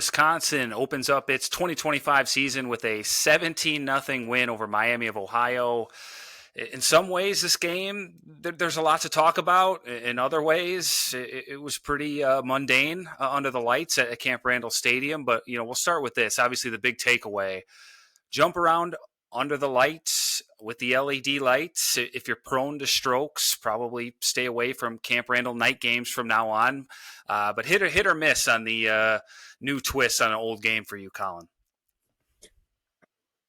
Wisconsin opens up its 2025 season with a 17-0 win over Miami of Ohio. In some ways, this game, there's a lot to talk about. In other ways, it was pretty mundane under the lights at Camp Randall Stadium. But, we'll start with this. Obviously, the big takeaway, jump around under the lights with the LED lights. If you're prone to strokes, probably stay away from Camp Randall night games from now on. But hit or miss on the new twist on an old game for you, Colin.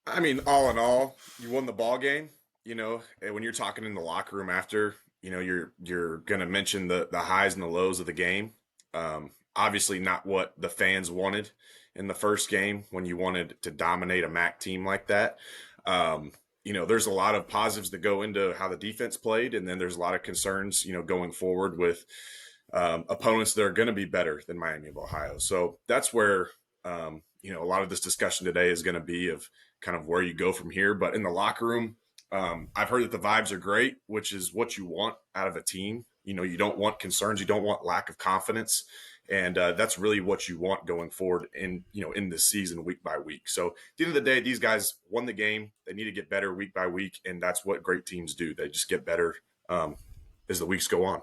I mean, all in all, you won the ball game. And when you're talking in the locker room after, you're gonna mention the highs and the lows of the game. Obviously, not what the fans wanted in the first game when you wanted to dominate a MAC team like that. There's a lot of positives that go into how the defense played, and then there's a lot of concerns, going forward with opponents that are going to be better than Miami of Ohio. So that's where a lot of this discussion today is going to be of kind of where you go from here. But in the locker room, I've heard that the vibes are great, which is what you want out of a team. You don't want concerns, you don't want lack of confidence, and that's really what you want going forward in this season, week by week. So at the end of the day, these guys won the game. They need to get better week by week, and that's what great teams do. They just get better as the weeks go on.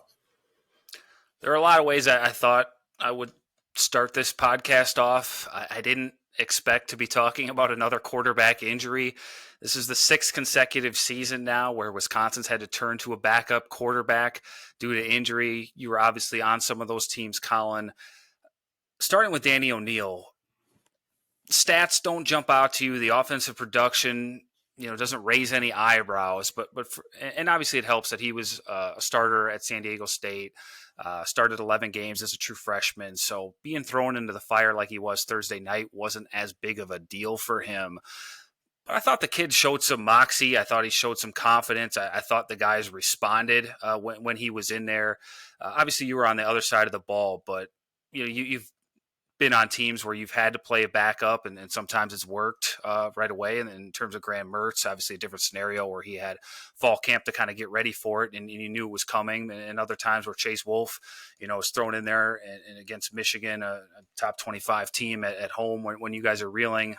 There are a lot of ways I thought I would start this podcast off. I didn't expect to be talking about another quarterback injury. This is the sixth consecutive season now where Wisconsin's had to turn to a backup quarterback due to injury. You were obviously on some of those teams, Colin. Starting with Danny O'Neill, stats don't jump out to you. The offensive production, doesn't raise any eyebrows, and obviously it helps that he was a starter at San Diego State. Started 11 games as a true freshman. So being thrown into the fire like he was Thursday night wasn't as big of a deal for him. But I thought the kid showed some moxie. I thought he showed some confidence. I thought the guys responded when he was in there. Obviously, you were on the other side of the ball, but you've been on teams where you've had to play a backup, and sometimes it's worked right away. And in terms of Graham Mertz, obviously a different scenario where he had fall camp to kind of get ready for it, and you knew it was coming. And other times where Chase Wolf, was thrown in there and against Michigan, a top 25 team at home when you guys are reeling.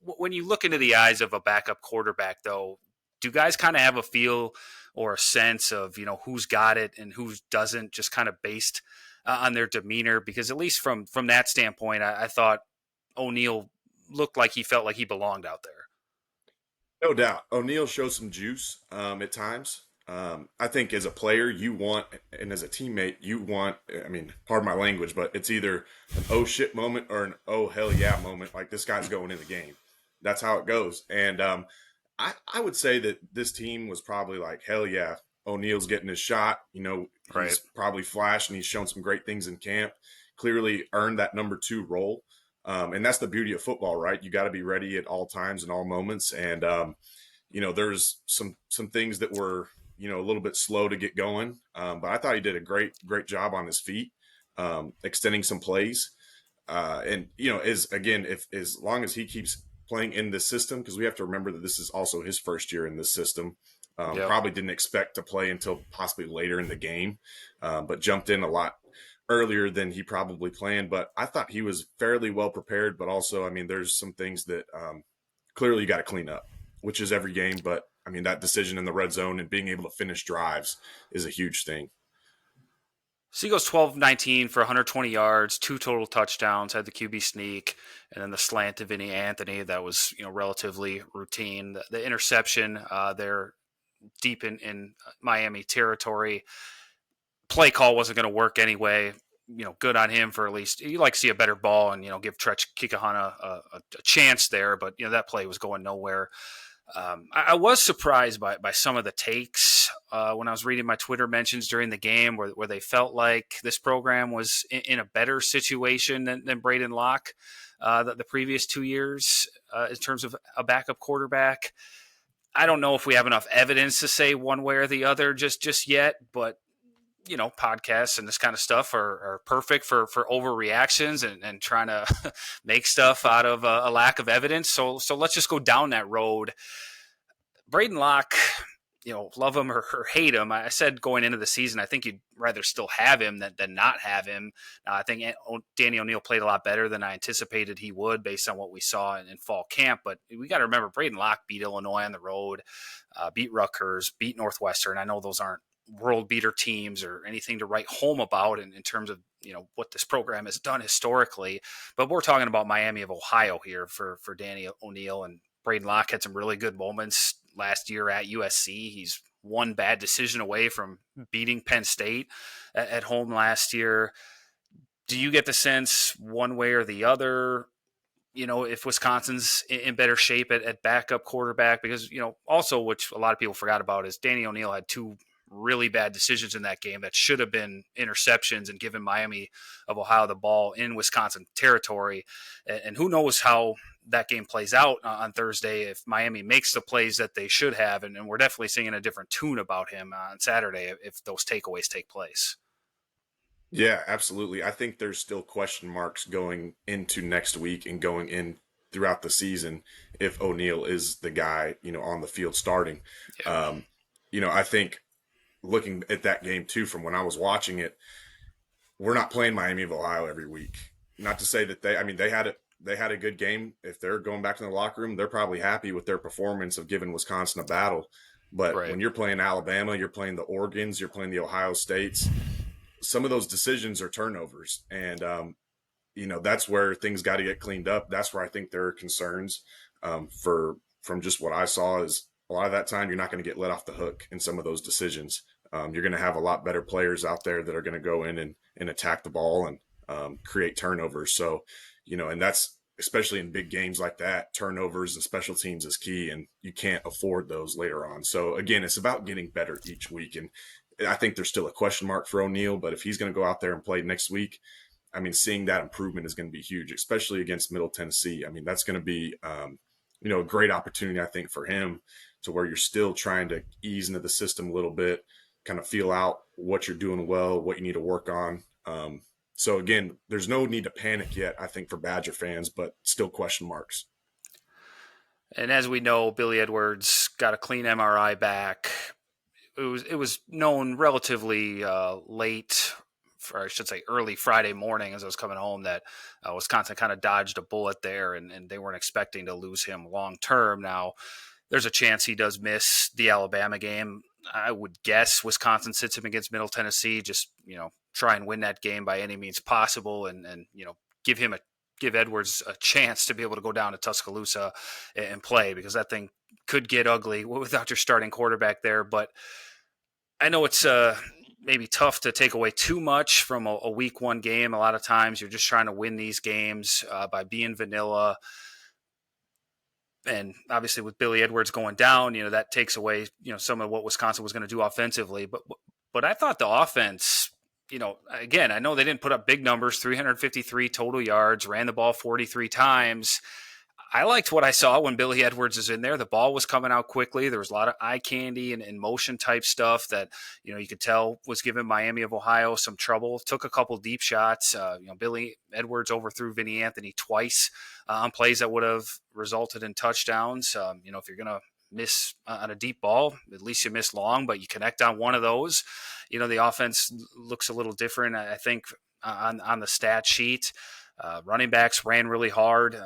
When you look into the eyes of a backup quarterback, though, do guys kind of have a feel or a sense of, who's got it and who doesn't, just kind of based on their demeanor? Because at least from that standpoint, I thought O'Neill looked like he felt like he belonged out there. No doubt. O'Neill shows some juice at times. I think as a player, you want, and as a teammate, you want, pardon my language, but it's either an oh shit moment or an oh hell yeah moment. Like, this guy's going in the game. That's how it goes. And I would say that this team was probably like, hell yeah, O'Neill's getting his shot. He's probably flashed and he's shown some great things in camp. Clearly earned that number 2 role. And that's the beauty of football, right? You got to be ready at all times and all moments. And, there's some things that were, a little bit slow to get going. But I thought he did a great job on his feet, extending some plays. As long as he keeps playing in this system, because we have to remember that this is also his first year in this system. Yep. Probably didn't expect to play until possibly later in the game, but jumped in a lot earlier than he probably planned. But I thought he was fairly well prepared, but also, there's some things that clearly you got to clean up, which is every game. But, that decision in the red zone and being able to finish drives is a huge thing. So he goes 12-19 for 120 yards, 2 total touchdowns, had the QB sneak, and then the slant to Vinny Anthony that was, relatively routine. The interception there deep in Miami territory. Play call wasn't going to work anyway. Good on him for at least, you like to see a better ball and, give Tretch Kikahana a chance there, but, that play was going nowhere. I was surprised by some of the takes when I was reading my Twitter mentions during the game where they felt like this program was in a better situation than Braden Locke the previous 2 years in terms of a backup quarterback. I don't know if we have enough evidence to say one way or the other just yet, but podcasts and this kind of stuff are perfect for overreactions and trying to make stuff out of a lack of evidence. So let's just go down that road. Braden Locke, love him or hate him. I said going into the season, I think you'd rather still have him than not have him. I think Danny O'Neill played a lot better than I anticipated he would based on what we saw in fall camp. But we got to remember Braden Locke beat Illinois on the road, beat Rutgers, beat Northwestern. I know those aren't world beater teams or anything to write home about in terms of what this program has done historically, but we're talking about Miami of Ohio here for Danny O'Neill. And Braden Locke had some really good moments last year at USC. He's one bad decision away from beating Penn State at home last year. Do you get the sense one way or the other, if Wisconsin's in better shape at backup quarterback? Because, also, which a lot of people forgot about, is Danny O'Neill had two really bad decisions in that game that should have been interceptions and given Miami of Ohio the ball in Wisconsin territory. And who knows how that game plays out on Thursday if Miami makes the plays that they should have. And we're definitely singing a different tune about him on Saturday if those takeaways take place. Yeah, absolutely. I think there's still question marks going into next week and going in throughout the season if O'Neal is the guy, on the field starting. Yeah. I think looking at that game too, from when I was watching it, we're not playing Miami of Ohio every week. Not to say that they had a good game. If they're going back to the locker room, they're probably happy with their performance of giving Wisconsin a battle. But Right. when you're playing Alabama, you're playing the Oregons, you're playing the Ohio States, some of those decisions are turnovers. And, that's where things got to get cleaned up. That's where I think there are concerns from just what I saw is a lot of that time you're not going to get let off the hook in some of those decisions. You're going to have a lot better players out there that are going to go in and attack the ball and create turnovers. So, and that's especially in big games like that, turnovers and special teams is key, and you can't afford those later on. So again, it's about getting better each week. And I think there's still a question mark for O'Neal, but if he's going to go out there and play next week, I mean, seeing that improvement is going to be huge, especially against Middle Tennessee. I mean, that's going to be, a great opportunity, I think, for him to where you're still trying to ease into the system a little bit, kind of feel out what you're doing well, what you need to work on. So again, there's no need to panic yet, I think, for Badger fans, but still question marks. And as we know, Billy Edwards got a clean MRI back. It was known relatively late, or I should say early Friday morning as I was coming home, that Wisconsin kind of dodged a bullet there, and they weren't expecting to lose him long term. Now, there's a chance he does miss the Alabama game. I would guess Wisconsin sits him against Middle Tennessee, just try and win that game by any means possible, and give him a give Edwards a chance to be able to go down to Tuscaloosa and play, because that thing could get ugly without your starting quarterback there. But I know it's maybe tough to take away too much from a week one game. A lot of times you're just trying to win these games by being vanilla. And obviously with Billy Edwards going down, that takes away, some of what Wisconsin was going to do offensively. But I thought the offense, again, I know they didn't put up big numbers, 353 total yards, ran the ball 43 times. I liked what I saw when Billy Edwards is in there. The ball was coming out quickly. There was a lot of eye candy and motion type stuff that, you could tell was giving Miami of Ohio some trouble. Took a couple deep shots. Billy Edwards overthrew Vinny Anthony twice on plays that would have resulted in touchdowns. If you're going to miss on a deep ball, at least you miss long, but you connect on one of those. The offense looks a little different, I think, on the stat sheet. Running backs ran really hard.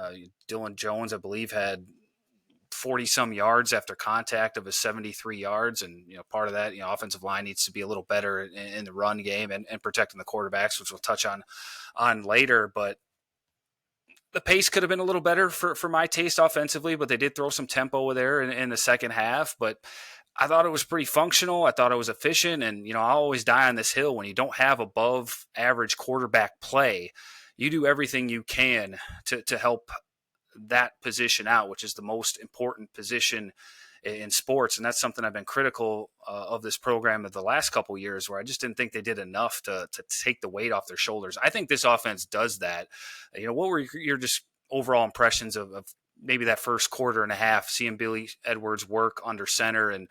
Dylan Jones, I believe, had 40-some yards after contact of his 73 yards. And, part of that, offensive line needs to be a little better in the run game and protecting the quarterbacks, which we'll touch on later. But the pace could have been a little better for my taste offensively, but they did throw some tempo there in the second half. But I thought it was pretty functional. I thought it was efficient. And, I always die on this hill when you don't have above average quarterback play. You do everything you can to help that position out, which is the most important position in sports. And that's something I've been critical of this program of the last couple of years, where I just didn't think they did enough to take the weight off their shoulders. I think this offense does that. What were your just overall impressions of maybe that first quarter and a half, seeing Billy Edwards work under center and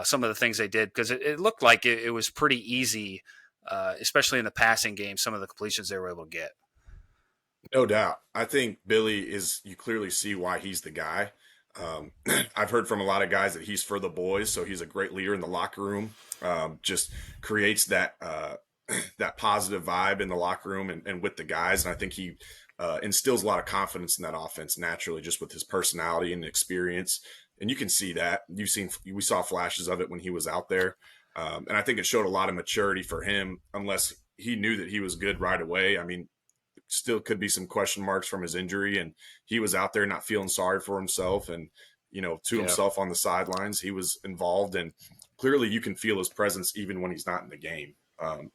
some of the things they did? Because it looked like it was pretty easy, especially in the passing game, some of the completions they were able to get. No doubt. I think Billy you clearly see why he's the guy. Um, I've heard from a lot of guys that he's for the boys, so he's a great leader in the locker room. Just creates that that positive vibe in the locker room and with the guys, and I think he instills a lot of confidence in that offense naturally, just with his personality and experience. And you can see that. We saw flashes of it when he was out there, and I think it showed a lot of maturity for him. Unless he knew that he was good right away. I mean, still could be some question marks from his injury, and he was out there not feeling sorry for himself and to Yeah. himself on the sidelines. He was involved, and clearly you can feel his presence even when he's not in the game,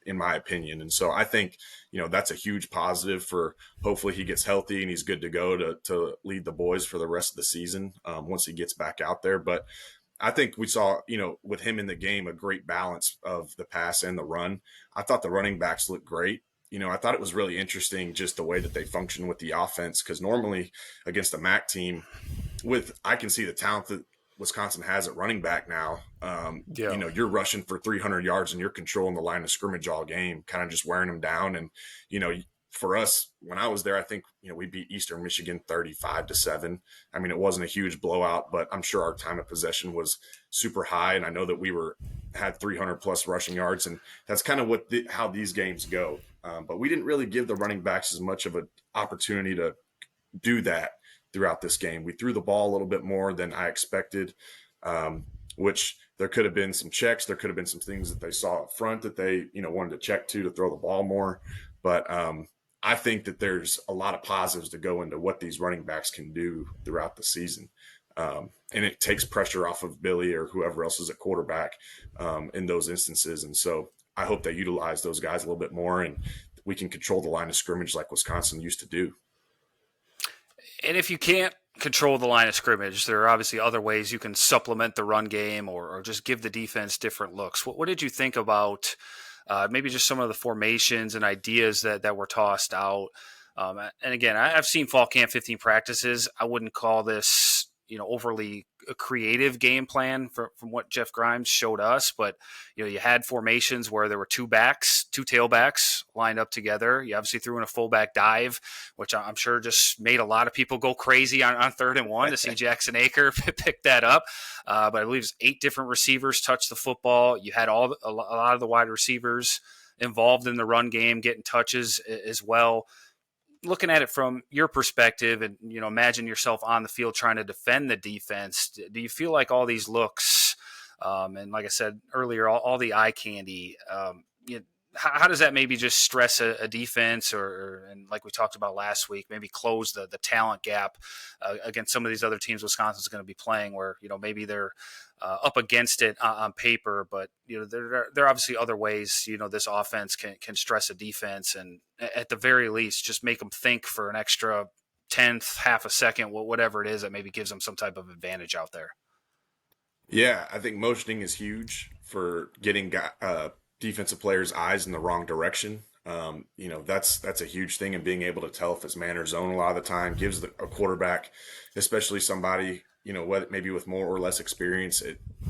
in my opinion. And so I think that's a huge positive for hopefully he gets healthy and he's good to go to lead the boys for the rest of the season, once he gets back out there. But I think we saw, with him in the game, a great balance of the pass and the run. I thought the running backs looked great. I thought it was really interesting just the way that they function with the offense, because normally against a MAC team, I can see the talent that Wisconsin has at running back now. Yeah. You're rushing for 300 yards and you're controlling the line of scrimmage all game, kind of just wearing them down. And you know, for us, when I was there, I think we beat Eastern Michigan 35-7. I mean, it wasn't a huge blowout, but I'm sure our time of possession was super high, and I know that we had 300 plus rushing yards, and that's kind of how these games go. But we didn't really give the running backs as much of an opportunity to do that throughout this game. We threw the ball a little bit more than I expected, which there could have been some checks. There could have been some things that they saw up front that they, wanted to check to throw the ball more. But I think that there's a lot of positives to go into what these running backs can do throughout the season. And it takes pressure off of Billy or whoever else is at quarterback in those instances. And so I hope they utilize those guys a little bit more and we can control the line of scrimmage like Wisconsin used to do. And if you can't control the line of scrimmage, there are obviously other ways you can supplement the run game or just give the defense different looks. What did you think about maybe just some of the formations and ideas that were tossed out? And again, I've seen fall camp 15 practices. I wouldn't call this, overly a creative game plan from what Jeff Grimes showed us, but you had formations where there were two tailbacks lined up together. You obviously threw in a fullback dive, which I'm sure just made a lot of people go crazy on 3rd and 1 to see Jackson Aker pick that up. But I believe it was 8 different receivers touched the football. You had a lot of the wide receivers involved in the run game, getting touches as well. Looking at it from your perspective and, imagine yourself on the field trying to defend the defense, do you feel like all these looks, and like I said earlier, all the eye candy, how does that maybe just stress a defense and like we talked about last week, maybe close the talent gap against some of these other teams Wisconsin's going to be playing where, maybe they're up against it on paper, but there are obviously other ways this offense can stress a defense and at the very least just make them think for an extra tenth, half a second, whatever it is that maybe gives them some type of advantage out there. Yeah, I think motioning is huge for getting defensive players' eyes in the wrong direction. That's a huge thing, and being able to tell if it's man or zone a lot of the time gives a quarterback, especially somebody maybe with more or less experience,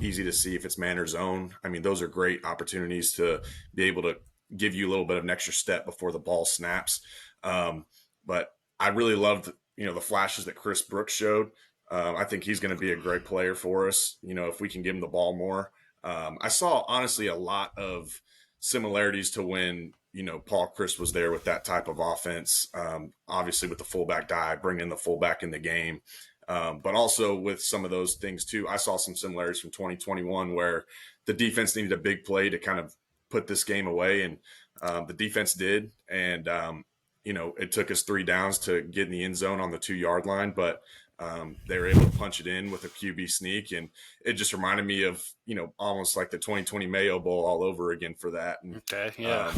easy to see if it's man or zone. I mean, those are great opportunities to be able to give you a little bit of an extra step before the ball snaps. But I really loved the flashes that Chris Brooks showed. I think he's going to be a great player for us, if we can give him the ball more. I saw, honestly, a lot of similarities to when, Paul Chryst was there with that type of offense, obviously with the fullback dive, bringing the fullback in the game. But also with some of those things, too. I saw some similarities from 2021 where the defense needed a big play to kind of put this game away, and the defense did. And, it took us 3 downs to get in the end zone on the 2-yard line, but they were able to punch it in with a QB sneak, and it just reminded me of almost like the 2020 Mayo Bowl all over again for that. And Okay, yeah.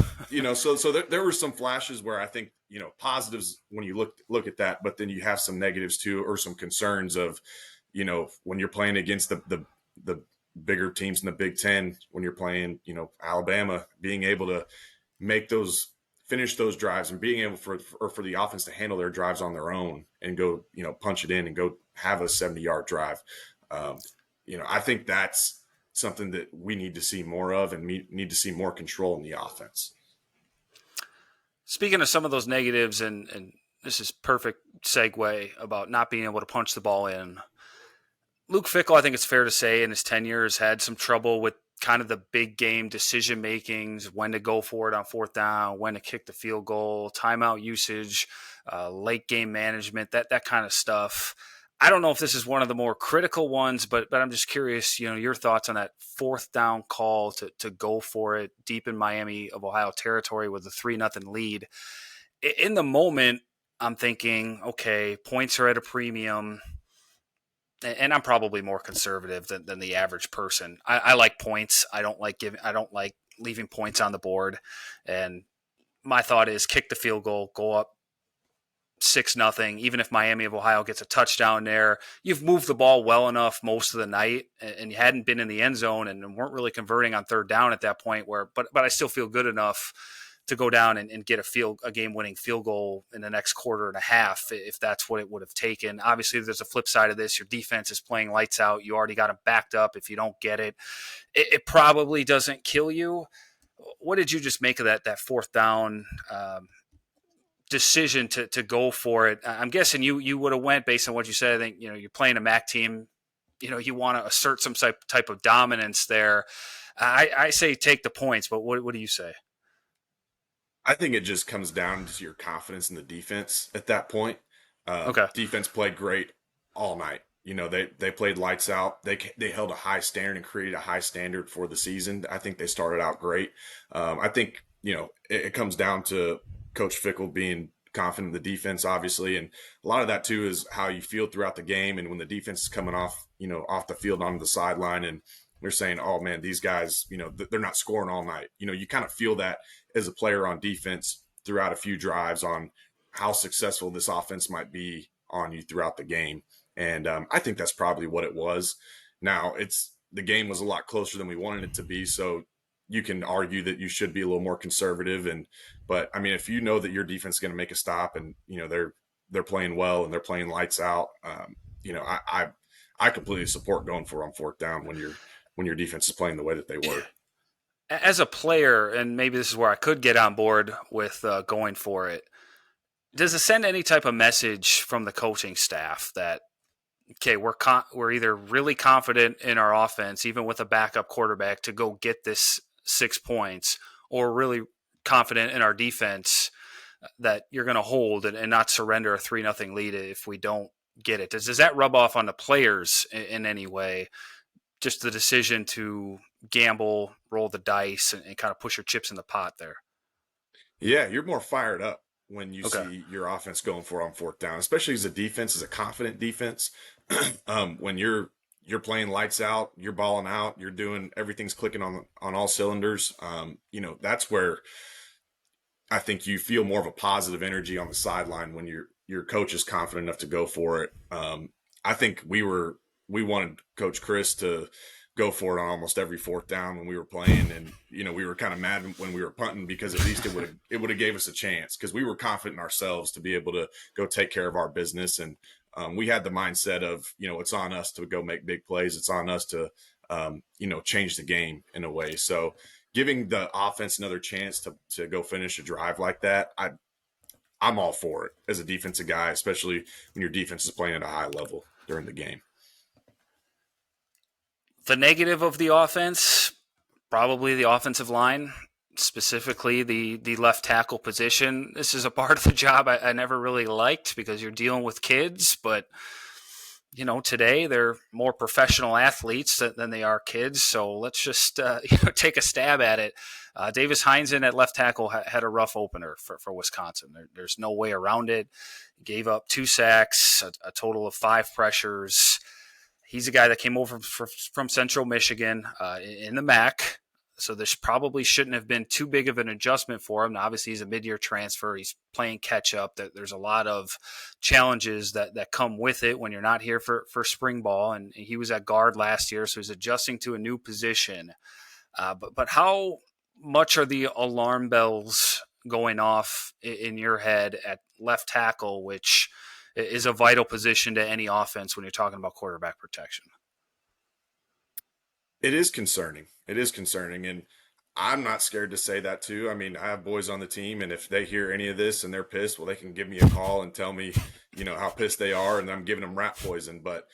so there were some flashes where I think positives when you look at that, but then you have some negatives too, or some concerns of when you're playing against the bigger teams in the Big Ten, when you're playing Alabama, being able to finish those drives and being able for the offense to handle their drives on their own and go, punch it in and go have a 70-yard drive. I think that's something that we need to see more of, and we need to see more control in the offense. Speaking of some of those negatives, and this is perfect segue about not being able to punch the ball in. Luke Fickell, I think it's fair to say, in his tenure has had some trouble with kind of the big game decision makings, when to go for it on fourth down, when to kick the field goal, timeout usage, late game management, that kind of stuff. I don't know if this is one of the more critical ones, but I'm just curious, your thoughts on that fourth down call to go for it deep in Miami of Ohio territory with a 3-0 lead. In the moment, I'm thinking, okay, points are at a premium, and I'm probably more conservative than the average person. I like points. I don't like leaving points on the board. And my thought is kick the field goal, go up 6-0. Even if Miami of Ohio gets a touchdown there, you've moved the ball well enough most of the night, and you hadn't been in the end zone and weren't really converting on third down at that point. But I still feel good enough to go down and get a game-winning field goal in the next quarter and a half, if that's what it would have taken. Obviously, there's a flip side of this. Your defense is playing lights out. You already got them backed up. If you don't get it, it probably doesn't kill you. What did you just make of that fourth down decision to go for it? I'm guessing you would have went based on what you said. I think you're playing a MAC team. You want to assert some type of dominance there. I say take the points, but what do you say? I think it just comes down to your confidence in the defense at that point. Okay. Defense played great all night. They played lights out. They held a high standard and created a high standard for the season. I think they started out great. I think it comes down to Coach Fickell being confident in the defense, obviously, and a lot of that too is how you feel throughout the game. And when the defense is coming off the field onto the sideline, and they're saying, "Oh man, these guys, they're not scoring all night." You kind of feel that as a player on defense throughout a few drives on how successful this offense might be on you throughout the game. And I think that's probably what it was. Now, the game was a lot closer than we wanted it to be, so you can argue that you should be a little more conservative. But I mean, if you know that your defense is going to make a stop, and they're playing well and they're playing lights out, I completely support going for it on fourth down when your defense is playing the way that they were. As a player, and maybe this is where I could get on board with going for it, does it send any type of message from the coaching staff that, okay, we're either really confident in our offense, even with a backup quarterback, to go get this 6 points, or really confident in our defense that you're going to hold and not surrender a 3-0 lead if we don't get it? Does that rub off on the players in any way? Just the decision to gamble, roll the dice, and kind of push your chips in the pot there. Yeah, you're more fired up when you Okay. see your offense going for it on fourth down, especially as a defense, as a confident defense. When you're playing lights out, you're balling out, you're doing everything's clicking on all cylinders. That's where I think you feel more of a positive energy on the sideline when your coach is confident enough to go for it. I think we wanted Coach Chris to go for it on almost every fourth down when we were playing, and we were kind of mad when we were punting, because at least it would have gave us a chance, because we were confident in ourselves to be able to go take care of our business. And we had the mindset of it's on us to go make big plays. It's on us to change the game in a way. So giving the offense another chance to go finish a drive like that, I'm all for it as a defensive guy, especially when your defense is playing at a high level during the game. The negative of the offense, probably the offensive line, specifically the left tackle position. This is a part of the job I never really liked, because you're dealing with kids, but today they're more professional athletes than they are kids. So let's just take a stab at it. Davis Heinzen at left tackle had a rough opener for Wisconsin. There's no way around it. Gave up 2 sacks, a total of 5 pressures. He's a guy that came over from Central Michigan in the MAC. So this probably shouldn't have been too big of an adjustment for him. Now, obviously, he's a mid-year transfer. He's playing catch-up. There's a lot of challenges that come with it when you're not here for spring ball. And he was at guard last year, so he's adjusting to a new position. But how much are the alarm bells going off in your head at left tackle, which is a vital position to any offense when you're talking about quarterback protection? It is concerning. It is concerning. And I'm not scared to say that too. I mean, I have boys on the team, and if they hear any of this and they're pissed, well, they can give me a call and tell me, how pissed they are, and I'm giving them rat poison. But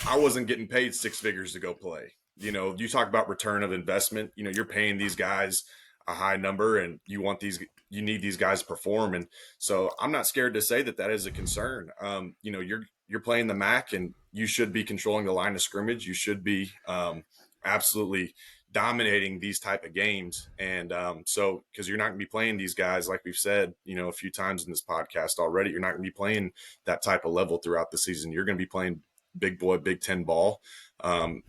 I wasn't getting paid six figures to go play. You talk about return of investment. You're paying these guys a high number, and you need these guys to perform. And so I'm not scared to say that is a concern. You're playing the MAC, and you should be controlling the line of scrimmage. You should be absolutely dominating these type of games. And so because you're not going to be playing these guys, like we've said a few times in this podcast already, you're not going to be playing that type of level throughout the season. You're going to be playing big boy Big Ten ball. And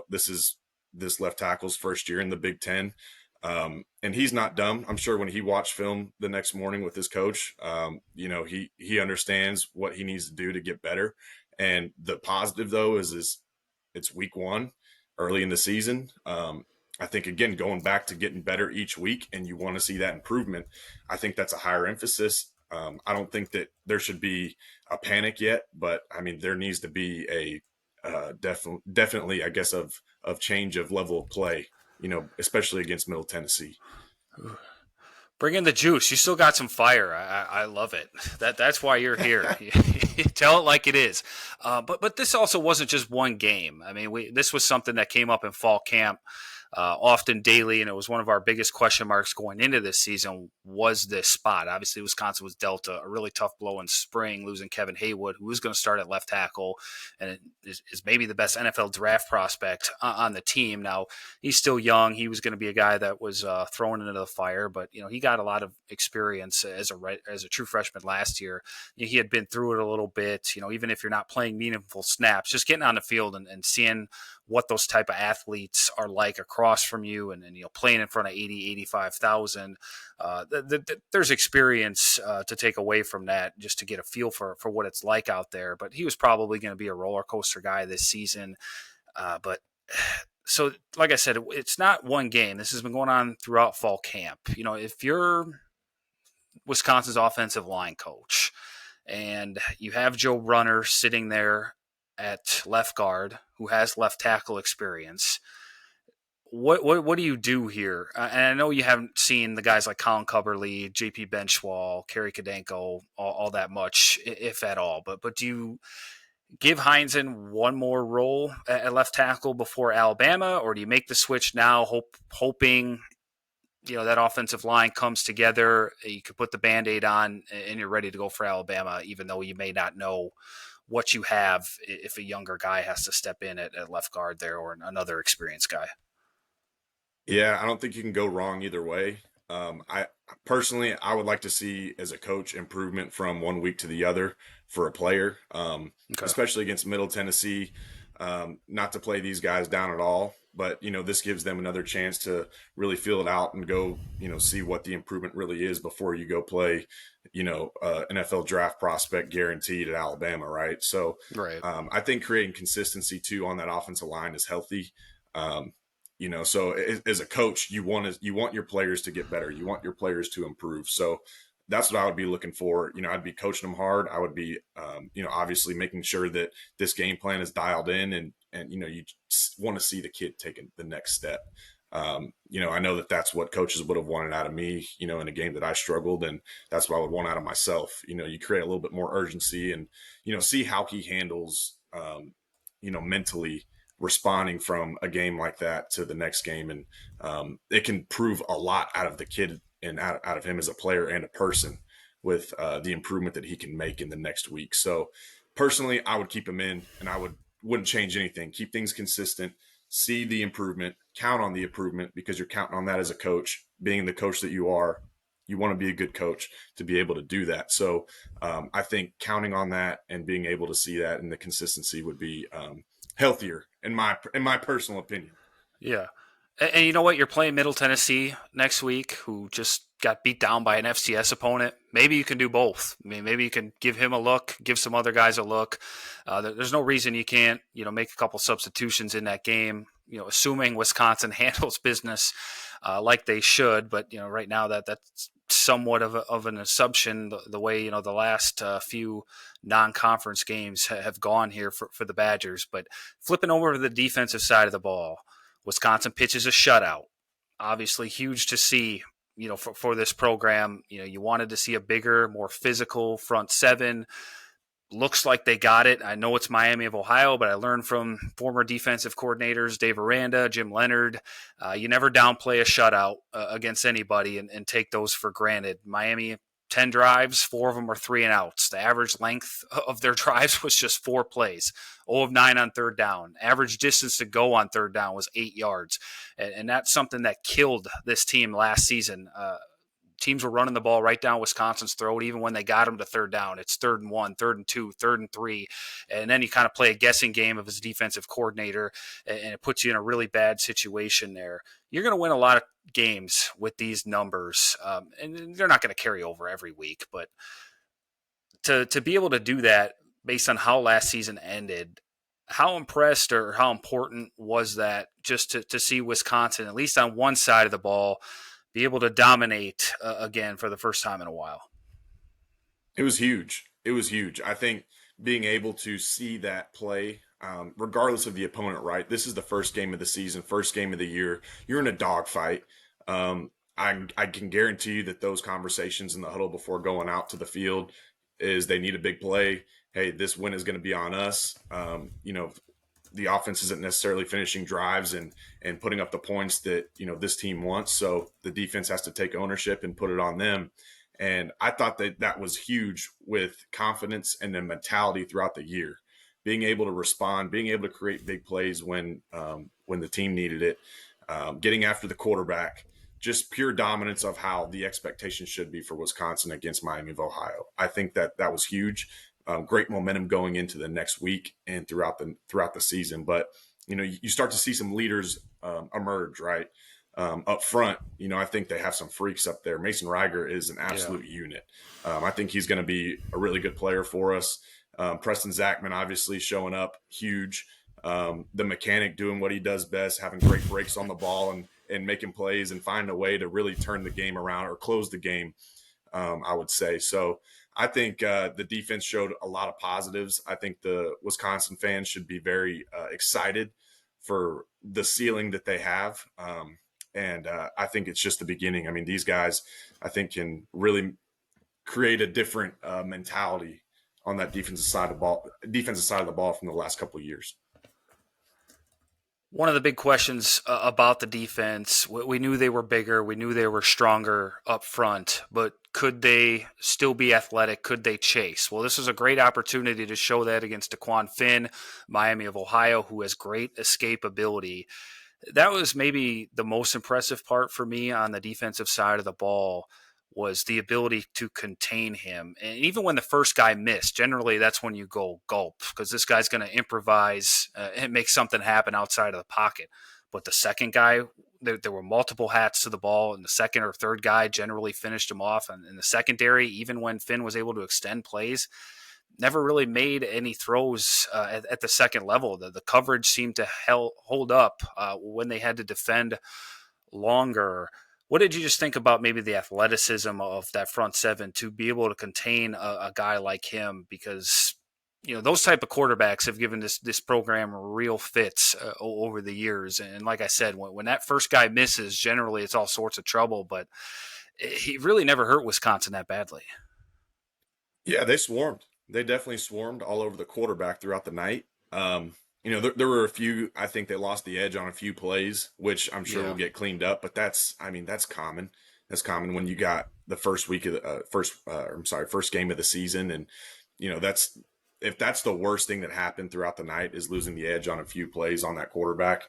this is this left tackle's first year in the Big Ten. And he's not dumb. I'm sure when he watched film the next morning with his coach, he understands what he needs to do to get better. And the positive though is it's week one, early in the season. I think again, going back to getting better each week, and you want to see that improvement. I think that's a higher emphasis. I don't think that there should be a panic yet, but I mean there needs to be a definitely, I guess, of change of level of play. Especially against Middle Tennessee. Bring in the juice. You still got some fire. I love it. That's why you're here. Tell it like it is. But this also wasn't just one game. I mean, this was something that came up in fall camp often daily, and it was one of our biggest question marks going into this season was this spot. Obviously, Wisconsin was dealt a really tough blow in spring, losing Kevin Haywood, who was going to start at left tackle and is maybe the best NFL draft prospect on the team. Now, he's still young. He was going to be a guy that was thrown into the fire, but he got a lot of experience as a true freshman last year. He had been through it a little bit. Even if you're not playing meaningful snaps, just getting on the field and seeing what those type of athletes are like across from you and playing in front of 80, 85,000. There's experience to take away from that just to get a feel for what it's like out there. But he was probably going to be a roller coaster guy this season. But so, like I said, it's not one game. This has been going on throughout fall camp. If you're Wisconsin's offensive line coach and you have Joe Runner sitting there at left guard who has left tackle experience, what do you do here? And I know you haven't seen the guys like Colin Cubberly, JP Benchwall, Kerry Kadenko all that much, if at all. But do you give Heinzen one more role at left tackle before Alabama, or do you make the switch now, hoping that offensive line comes together, you could put the Band-Aid on, and you're ready to go for Alabama, even though you may not know what you have if a younger guy has to step in at left guard there or another experienced guy? Yeah, I don't think you can go wrong either way. I personally, I would like to see as a coach improvement from one week to the other for a player, Okay. especially against Middle Tennessee. Not to play these guys down at all, but this gives them another chance to really feel it out and go, see what the improvement really is before you go play, NFL draft prospect guaranteed at Alabama, right? So, Right. I think creating consistency too on that offensive line is healthy. So as a coach, you want your players to get better. You want your players to improve. So that's what I would be looking for. I'd be coaching them hard. I would be, obviously making sure that this game plan is dialed in, and you want to see the kid taking the next step. I know that that's what coaches would have wanted out of me, in a game that I struggled, and that's what I would want out of myself. You create a little bit more urgency, and see how he handles, mentally responding from a game like that to the next game. And it can prove a lot out of the kid and out of him as a player and a person with the improvement that he can make in the next week. So personally, I would keep him in, and wouldn't change anything. Keep things consistent, see the improvement, count on the improvement, because you're counting on that as a coach. Being the coach that you are, you want to be a good coach to be able to do that. So I think counting on that and being able to see that and the consistency would be healthier in my personal opinion. Yeah. And you know what? You're playing Middle Tennessee next week, who just got beat down by an FCS opponent. Maybe you can do both. I mean, maybe you can give him a look, give some other guys a look. There's no reason you can't, make a couple substitutions in that game, assuming Wisconsin handles business like they should. But, right now that's somewhat of an assumption, the way, the last few non-conference games have gone here for the Badgers. But flipping over to the defensive side of the ball, Wisconsin pitches a shutout. Obviously huge to see, for this program. You wanted to see a bigger, more physical front seven. looks like they got it. I know it's Miami of Ohio, but I learned from former defensive coordinators Dave Aranda, Jim Leonard. You never downplay a shutout against anybody and take those for granted. Miami, 10 drives, 4 of them were 3-and-outs. The average length of their drives was just 4 plays, 0 of 9 on third down. Average distance to go on third down was 8 yards. And that's something that killed this team last season. Teams were running the ball right down Wisconsin's throat, even when they got them to third down. It's 3rd and 1, 3rd and 2, 3rd and 3. And then you kind of play a guessing game of his defensive coordinator, and it puts you in a really bad situation there. You're going to win a lot of games with these numbers, and they're not going to carry over every week. But to be able to do that based on how last season ended, how impressed or how important was that just to see Wisconsin, at least on one side of the ball, be able to dominate again for the first time in a while? It was huge. It was huge. I think being able to see that play, regardless of the opponent, right? This is the first game of the season, first game of the year. You're in a dogfight. I can guarantee you that those conversations in the huddle before going out to the field is they need a big play. Hey, this win is going to be on us. The offense isn't necessarily finishing drives and putting up the points that this team wants. So the defense has to take ownership and put it on them. And I thought that was huge with confidence and the mentality throughout the year, being able to respond, being able to create big plays when the team needed it, getting after the quarterback, just pure dominance of how the expectation should be for Wisconsin against Miami of Ohio. I think that was huge. Great momentum going into the next week and throughout the season. But you start to see some leaders emerge, right? Up front, I think they have some freaks up there. Mason Reiger is an Yeah. absolute unit. I think he's going to be a really good player for us. Preston Zachman obviously showing up huge. The mechanic doing what he does best, having great breaks on the ball and making plays and finding a way to really turn the game around or close the game, I would say. So I think the defense showed a lot of positives. I think the Wisconsin fans should be very excited for the ceiling that they have. And I think it's just the beginning. I mean, these guys, I think, can really create a different mentality on that defensive side of the ball from the last couple of years. One of the big questions about the defense, we knew they were bigger, we knew they were stronger up front, but could they still be athletic? Could they chase? Well, this was a great opportunity to show that against DeQuan Finn, Miami of Ohio, who has great escapability. That was maybe the most impressive part for me on the defensive side of the ball, was the ability to contain him. And even when the first guy missed, generally that's when you go gulp, because this guy's going to improvise and make something happen outside of the pocket. But the second guy, there were multiple hats to the ball, and the second or third guy generally finished him off. And in the secondary, even when Finn was able to extend plays, never really made any throws at the second level. The coverage seemed to hold up when they had to defend longer. What did you just think about maybe the athleticism of that front seven to be able to contain a guy like him? Because those type of quarterbacks have given this program real fits over the years. And like I said, when that first guy misses, generally it's all sorts of trouble. But he really never hurt Wisconsin that badly. Yeah, they swarmed. They definitely swarmed all over the quarterback throughout the night. There were a few. I think they lost the edge on a few plays, which I'm sure will Yeah. get cleaned up. But that's common. That's common when you got the first week of the first game of the season, and that's if that's the worst thing that happened throughout the night is losing the edge on a few plays on that quarterback.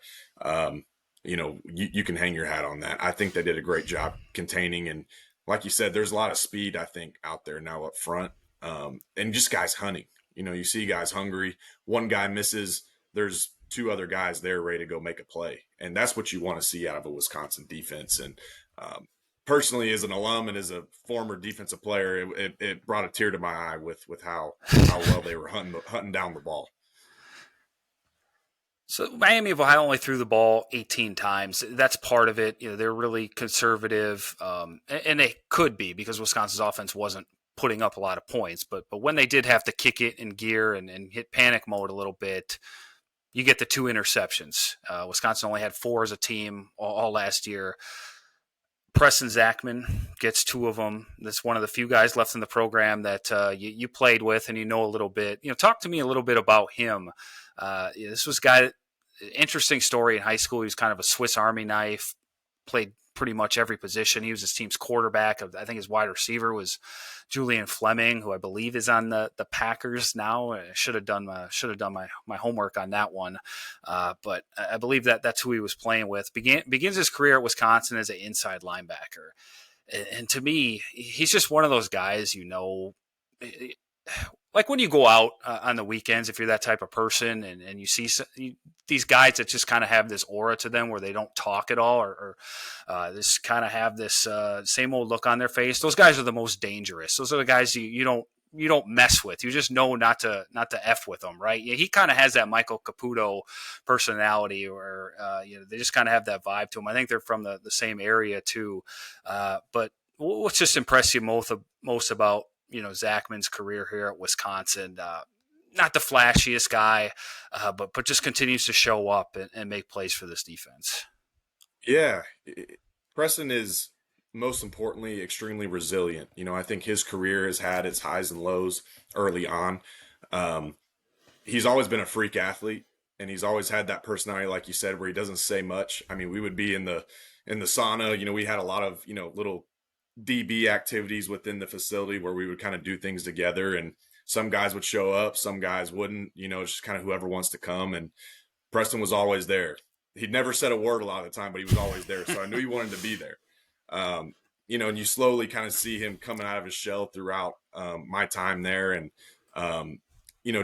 You can hang your hat on that. I think they did a great job containing, and like you said, there's a lot of speed I think out there now up front, and just guys hunting. You see guys hungry. One guy misses, there's two other guys there ready to go make a play, and that's what you want to see out of a Wisconsin defense. And personally, as an alum and as a former defensive player, it brought a tear to my eye with how well they were hunting down the ball. So Miami of Ohio only threw the ball 18 times. That's part of it. They're really conservative, and they could be because Wisconsin's offense wasn't putting up a lot of points. But when they did have to kick it in gear and hit panic mode a little bit, you get the 2 interceptions. Wisconsin only had 4 as a team all last year. Preston Zachman gets two of them. That's one of the few guys left in the program that you played with and you know a little bit. Talk to me a little bit about him. This was a guy. Interesting story in high school. He was kind of a Swiss Army knife. Played pretty much every position. He was his team's quarterback. I think his wide receiver was Julian Fleming, who I believe is on the Packers now. I should have done my homework on that one, but I believe that's who he was playing with. Begins his career at Wisconsin as an inside linebacker, and to me, he's just one of those guys. Like when you go out on the weekends, if you're that type of person, and you see these guys that just kind of have this aura to them where they don't talk at all, or just kind of have this same old look on their face. Those guys are the most dangerous. Those are the guys you don't mess with. You just know not to F with them, right? Yeah, he kind of has that Michael Caputo personality, or they just kind of have that vibe to him. I think they're from the same area too. But what's just impressed you most about Zachman's career here at Wisconsin? Not the flashiest guy, but just continues to show up and make plays for this defense. Yeah, Preston is most importantly extremely resilient. I think his career has had its highs and lows early on. Um, he's always been a freak athlete, and he's always had that personality, like you said, where he doesn't say much. I mean, we would be in the sauna. We had a lot of little DB activities within the facility where we would kind of do things together, and some guys would show up, some guys wouldn't. It's just kind of whoever wants to come, and Preston was always there. He'd never said a word a lot of the time, but he was always there. So I knew he wanted to be there. And you slowly kind of see him coming out of his shell throughout my time there. And,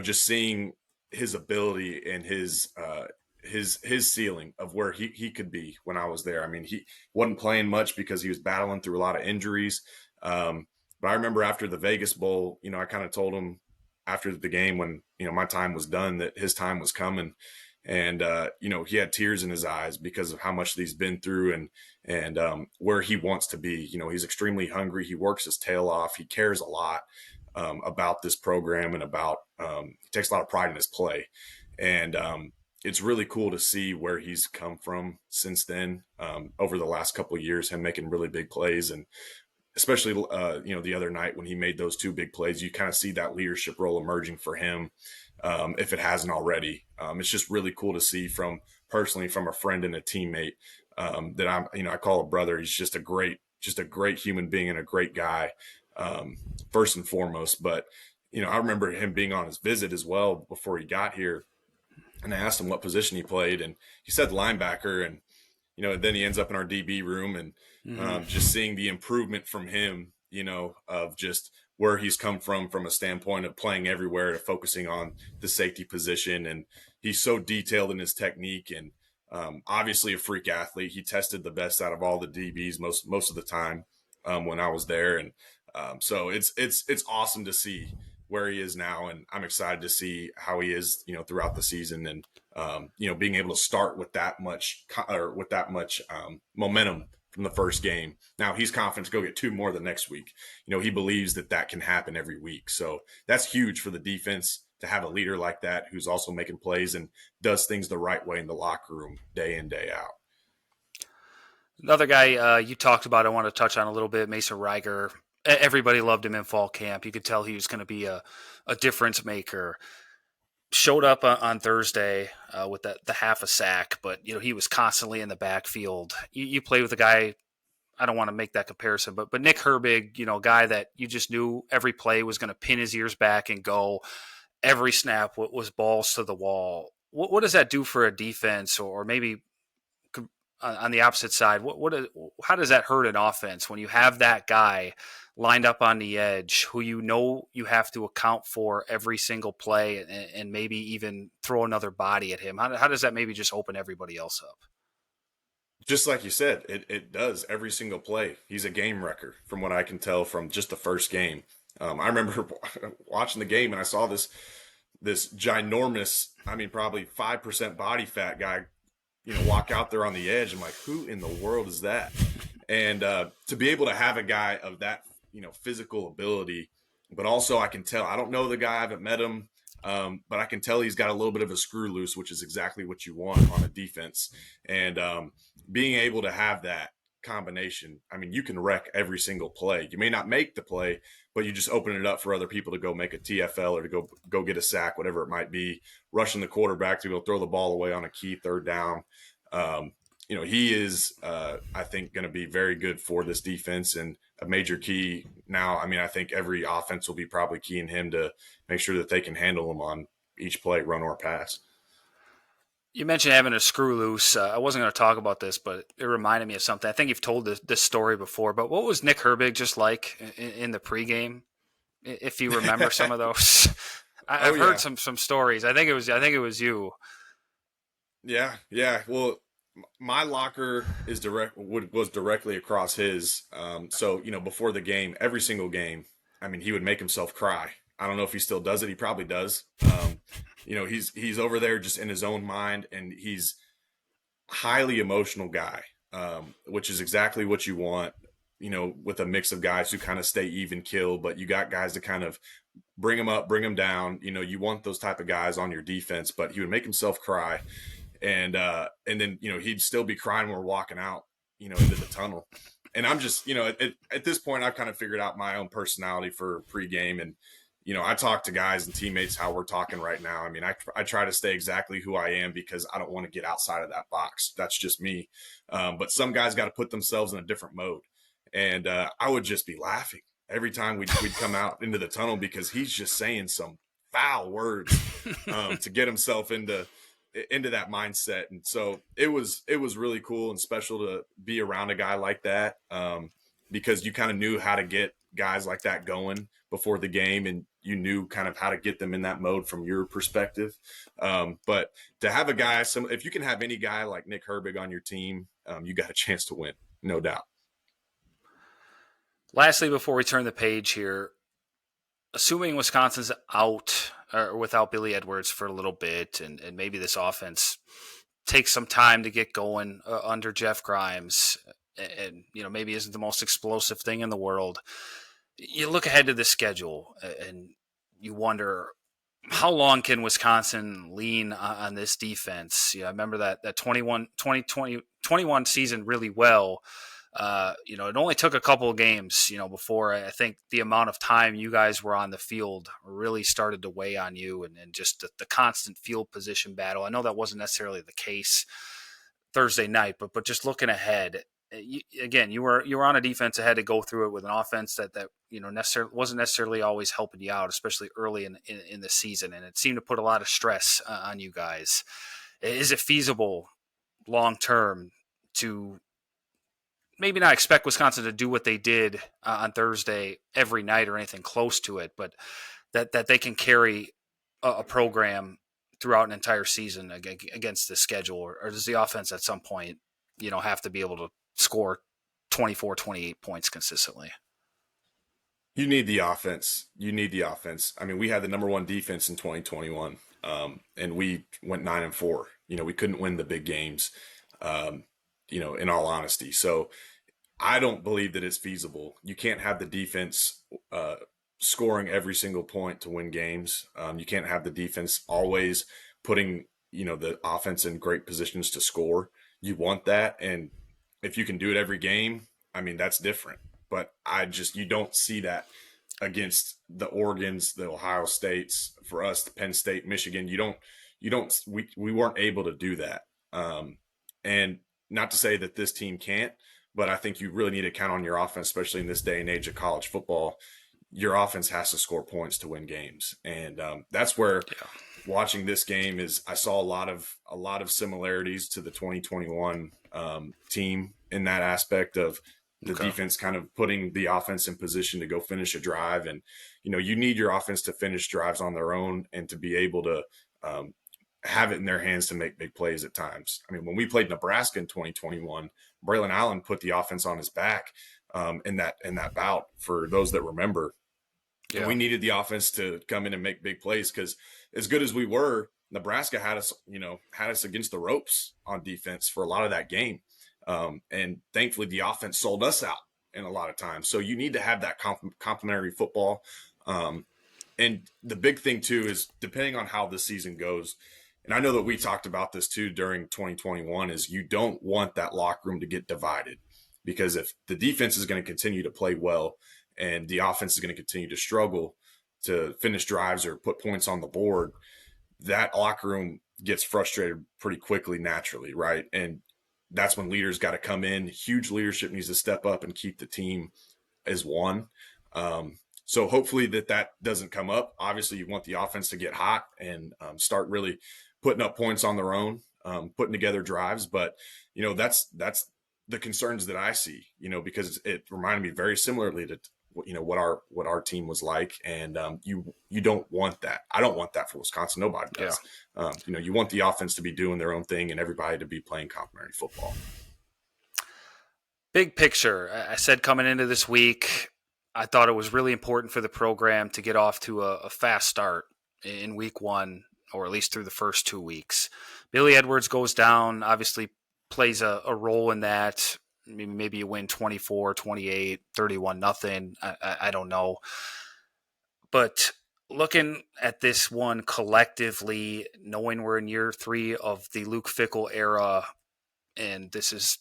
just seeing his ability and his ceiling of where he could be when I was there. I mean, he wasn't playing much because he was battling through a lot of injuries. But I remember after the Vegas Bowl, I kind of told him after the game when, my time was done that his time was coming. And, he had tears in his eyes because of how much he's been through and where he wants to be. He's extremely hungry. He works his tail off. He cares a lot about this program and he takes a lot of pride in his play. And it's really cool to see where he's come from since then over the last couple of years, him making really big plays. And especially, the other night when he made those two big plays, you kind of see that leadership role emerging for him. If it hasn't already. It's just really cool to see personally from a friend and a teammate that I call a brother. He's just a great human being and a great guy, first and foremost. But, I remember him being on his visit as well before he got here. And I asked him what position he played, and he said linebacker. And, then he ends up in our DB room, and just seeing the improvement from him, of just where he's come from a standpoint of playing everywhere to focusing on the safety position. And he's so detailed in his technique and obviously a freak athlete. He tested the best out of all the DBs most of the time when I was there. And so it's awesome to see where he is now. And I'm excited to see how he is, throughout the season. And, being able to start with that much momentum from the first game. Now he's confident to go get two more the next week. He believes that can happen every week. So that's huge for the defense to have a leader like that who's also making plays and does things the right way in the locker room day in, day out. Another guy you talked about, I want to touch on a little bit, Mason Reiger. Everybody loved him in fall camp. You could tell he was going to be a difference maker. Showed up on Thursday with the half a sack, but he was constantly in the backfield. You played with a guy. I don't want to make that comparison, but Nick Herbig, a guy that you just knew every play was going to pin his ears back and go. Every snap was balls to the wall. What does that do for a defense, or maybe on the opposite side? How does that hurt an offense when you have that guy lined up on the edge who you have to account for every single play and maybe even throw another body at him? How does that maybe just open everybody else up? Just like you said, it does every single play. He's a game wrecker from what I can tell from just the first game. I remember watching the game and I saw this ginormous, probably 5% body fat guy, walk out there on the edge. I'm like, who in the world is that? And to be able to have a guy of that, physical ability, but also I can tell, I don't know the guy, I haven't met him, but I can tell he's got a little bit of a screw loose, which is exactly what you want on a defense. And being able to have that combination, I mean, you can wreck every single play. You may not make the play, but you just open it up for other people to go make a TFL or to go get a sack, whatever it might be, rushing the quarterback to be able to throw the ball away on a key third down. Um, he is, I think, going to be very good for this defense and a major key now. I mean, I think every offense will be probably keying him to make sure that they can handle him on each play, run or pass. You mentioned having a screw loose. I wasn't going to talk about this, but it reminded me of something. I think you've told this story before, but what was Nick Herbig just like in the pregame? If you remember some of those, Oh I've heard yeah, some stories. I think it was you. yeah. Well, my locker was directly across his. So before the game, every single game, I mean, he would make himself cry. I don't know if he still does it. He probably does. He's over there just in his own mind, and he's highly emotional guy, which is exactly what you want. With a mix of guys who kind of stay even kill, but you got guys to kind of bring them up, bring them down. You want those type of guys on your defense, but he would make himself cry, and then he'd still be crying when we're walking out, into the tunnel. And I'm just, at this point, I've kind of figured out my own personality for pregame, and I talk to guys and teammates how we're talking right now. I mean, I try to stay exactly who I am because I don't want to get outside of that box. That's just me. But some guys got to put themselves in a different mode, and I would just be laughing every time we'd come out into the tunnel because he's just saying some foul words to get himself into that mindset. And so it was really cool and special to be around a guy like that, because you kind of knew how to get guys like that going before the game, and you knew kind of how to get them in that mode from your perspective. But to have a guy, if you can have any guy like Nick Herbig on your team, you got a chance to win, no doubt. Lastly, before we turn the page here, assuming Wisconsin's out or without Billy Edwards for a little bit, and maybe this offense takes some time to get going under Jeff Grimes, and maybe isn't the most explosive thing in the world. You look ahead to the schedule and you wonder how long can Wisconsin lean on this defense? I remember that 21 season really well. It only took a couple of games, before I think the amount of time you guys were on the field really started to weigh on you, and just the constant field position battle. I know that wasn't necessarily the case Thursday night, but just looking ahead, you were on a defense that had to go through it with an offense that wasn't necessarily always helping you out, especially early in the season, and it seemed to put a lot of stress on you guys. Is it feasible long term to maybe not expect Wisconsin to do what they did on Thursday every night or anything close to it, but that they can carry a program throughout an entire season against the schedule, or does the offense at some point, have to be able to score 24, 28 points consistently? You need the offense. You need the offense. I mean, we had the number one defense in 2021, and we went 9-4. We couldn't win the big games, in all honesty. So I don't believe that it's feasible. You can't have the defense scoring every single point to win games. You can't have the defense always putting, the offense in great positions to score. You want that. And if you can do it every game, I mean, that's different. But you don't see that against the Oregons, the Ohio States, for us, the Penn State, Michigan. We weren't able to do that. And not to say that this team can't, but I think you really need to count on your offense, especially in this day and age of college football. Your offense has to score points to win games, and that's where watching this game is. I saw a lot of similarities to the 2021 team in that aspect of the Okay. defense kind of putting the offense in position to go finish a drive, and you need your offense to finish drives on their own and to be able to have it in their hands to make big plays at times. I mean, when we played Nebraska in 2021, Braylon Allen put the offense on his back in that bout. For those that remember, and Yeah. we needed the offense to come in and make big plays because as good as we were, Nebraska had us against the ropes on defense for a lot of that game, and thankfully the offense sold us out in a lot of times. So you need to have that complementary football. And the big thing too is depending on how the season goes, and I know that we talked about this too during 2021, is you don't want that locker room to get divided because if the defense is going to continue to play well and the offense is going to continue to struggle to finish drives or put points on the board, that locker room gets frustrated pretty quickly naturally, right? And that's when leaders got to come in. Huge leadership needs to step up and keep the team as one. So hopefully that doesn't come up. Obviously, you want the offense to get hot and start really putting up points on their own, putting together drives. But that's the concerns that I see. Because it reminded me very similarly to what our team was like, and you don't want that. I don't want that for Wisconsin. Nobody Yeah. does. You want the offense to be doing their own thing and everybody to be playing complementary football. Big picture, I said coming into this week, I thought it was really important for the program to get off to a fast start in week one, or at least through the first 2 weeks. Billy Edwards goes down, obviously plays a role in that. Maybe you win 24, 28, 31, nothing. I don't know. But looking at this one collectively, knowing we're in year 3 of the Luke Fickell era, and this is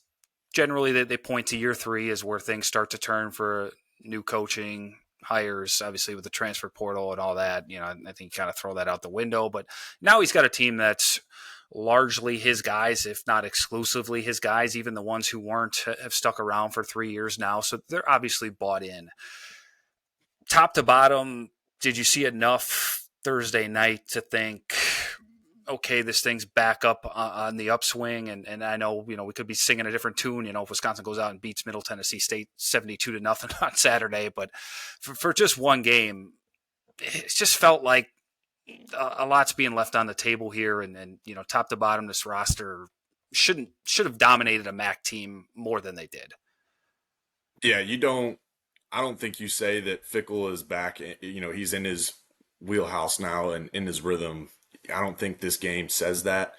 generally they point to year 3 as where things start to turn for new coaching hires, obviously with the transfer portal and all that. I think you kind of throw that out the window. But now he's got a team that's largely his guys, if not exclusively his guys. Even the ones who weren't have stuck around for 3 years now. So they're obviously bought in. Top to bottom, did you see enough Thursday night to think, okay, this thing's back up on the upswing? And I know, we could be singing a different tune, if Wisconsin goes out and beats Middle Tennessee State 72-0 on Saturday. But for just one game, it just felt like a lot's being left on the table here. And top to bottom, this roster should have dominated a MAC team more than they did. Yeah, I don't think you say that Fickell is back. He's in his wheelhouse now and in his rhythm. I don't think this game says that.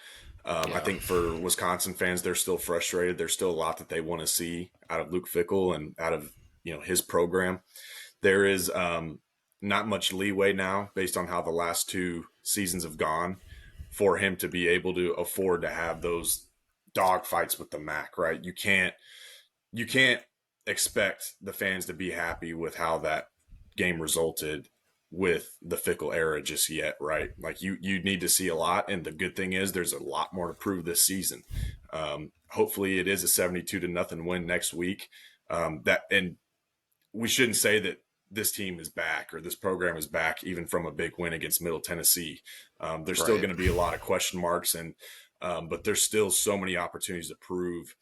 I think for Wisconsin fans, they're still frustrated. There's still a lot that they want to see out of Luke Fickell and out of his program. There is not much leeway now based on how the last 2 seasons have gone for him to be able to afford to have those dog fights with the MAC, right? You can't expect the fans to be happy with how that game resulted with the Fickell era just yet, right? Like you need to see a lot, and the good thing is there's a lot more to prove this season. Hopefully, it is a 72-0 win next week. And we shouldn't say that this team is back or this program is back even from a big win against Middle Tennessee. There's still going to be a lot of question marks, but there's still so many opportunities to prove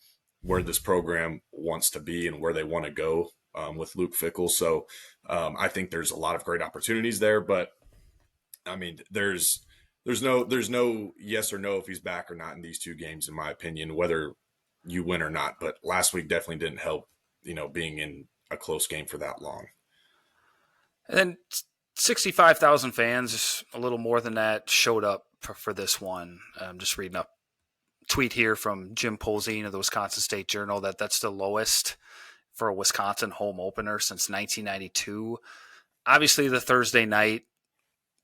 where this program wants to be and where they want to go with Luke Fickell. So I think there's a lot of great opportunities there, but I mean, there's no yes or no if he's back or not in these 2 games, in my opinion, whether you win or not. But last week definitely didn't help, being in a close game for that long. And then 65,000 fans, a little more than that, showed up for this one. I'm just reading up tweet here from Jim Polzine of the Wisconsin State Journal that's the lowest for a Wisconsin home opener since 1992. Obviously, the Thursday night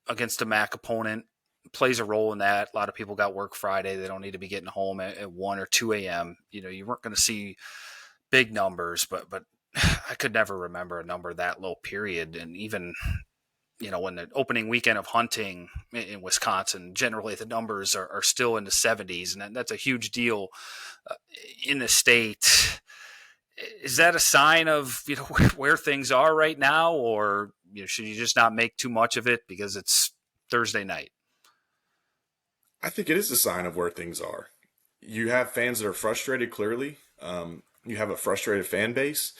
against a MAC opponent plays a role in that. A lot of people got work Friday. They don't need to be getting home at 1 or 2 a.m. You weren't going to see big numbers, but I could never remember a number that low, period. And even when the opening weekend of hunting in Wisconsin, generally the numbers are still in the 70s, and that's a huge deal in the state. Is that a sign of where things are right now, or should you just not make too much of it because it's Thursday night? I think it is a sign of where things are. You have fans that are frustrated, clearly. You have a frustrated fan base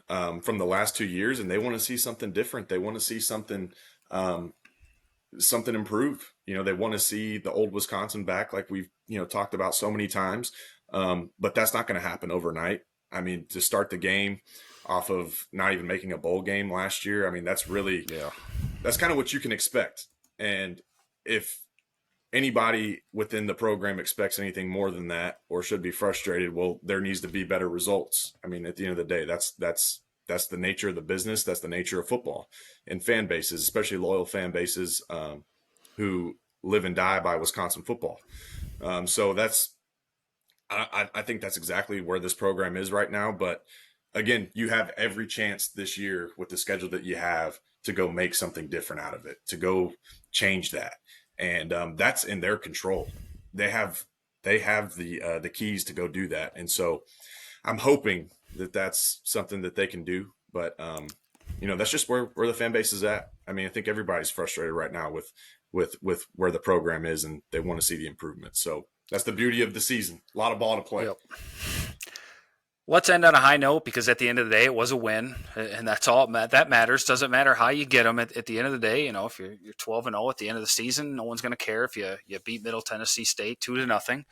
from the last 2 years, and they want to see something different. They want to see something improve. They want to see the old Wisconsin back, like we've talked about so many times. But that's not going to happen overnight. I mean, to start the game off of not even making a bowl game last year, I mean, that's kind of what you can expect. And if anybody within the program expects anything more than that or should be frustrated, well, there needs to be better results. I mean, at the end of the day, that's the nature of the business. That's the nature of football and fan bases, especially loyal fan bases who live and die by Wisconsin football. So that's I think that's exactly where this program is right now. But again, you have every chance this year with the schedule that you have to go make something different out of it, to go change that, and that's in their control. They have the keys to go do that, and so I'm hoping that that's something that they can do. But that's just where the fan base is at. I mean, I think everybody's frustrated right now with where the program is, and they want to see the improvement. So that's the beauty of the season. A lot of ball to play. Yep. Let's end on a high note because at the end of the day, it was a win, and that's all that matters. Doesn't matter how you get them. At the end of the day, if you're 12-0 at the end of the season, no one's going to care if you beat Middle Tennessee State 2-0.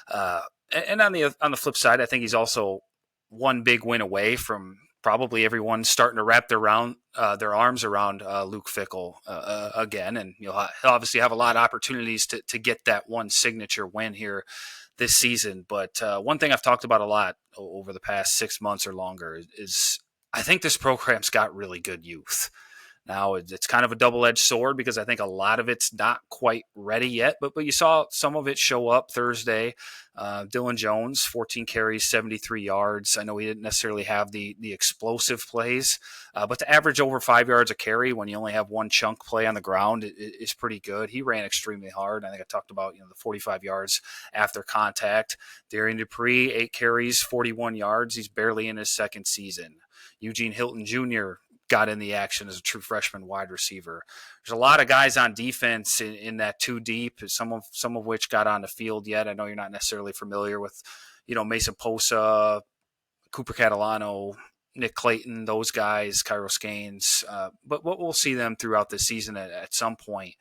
Uh, and on the flip side, I think he's also one big win away from probably everyone starting to wrap their arms around Luke Fickell again, and he'll obviously have a lot of opportunities to get that one signature win here this season. But one thing I've talked about a lot over the past 6 months or longer is I think this program's got really good youth. Now it's kind of a double-edged sword because I think a lot of it's not quite ready yet, but you saw some of it show up Thursday. Dylan Jones, 14 carries, 73 yards. I know he didn't necessarily have the explosive plays, but to average over 5 yards a carry when you only have one chunk play on the ground is pretty good. He ran extremely hard. I think I talked about the 45 yards after contact. Darian Dupree, 8 carries, 41 yards. He's barely in his second season. Eugene Hilton Jr. got in the action as a true freshman wide receiver. There's a lot of guys on defense in that two deep, some of which got on the field yet. I know you're not necessarily familiar with, Mason Posa, Cooper Catalano, Nick Clayton, those guys, Kairos Gaines. But we'll see them throughout the season at some point.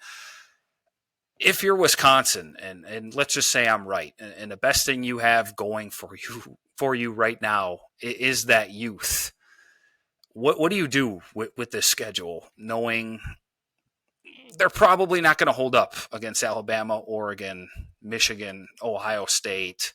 If you're Wisconsin, and let's just say I'm right, and the best thing you have going for you right now is that youth. What do you do with this schedule, knowing they're probably not going to hold up against Alabama, Oregon, Michigan, Ohio State?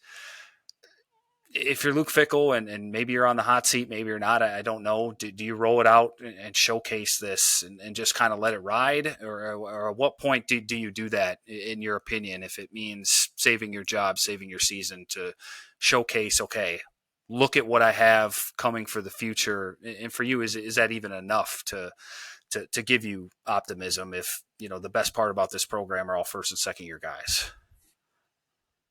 If you're Luke Fickell and maybe you're on the hot seat, maybe you're not, I don't know. Do you roll it out and showcase this and just kind of let it ride? Or at what point do you do that, in your opinion, if it means saving your job, saving your season, to showcase, okay, look at what I have coming for the future? And for you, is that even enough to give you optimism if, the best part about this program are all first and second year guys?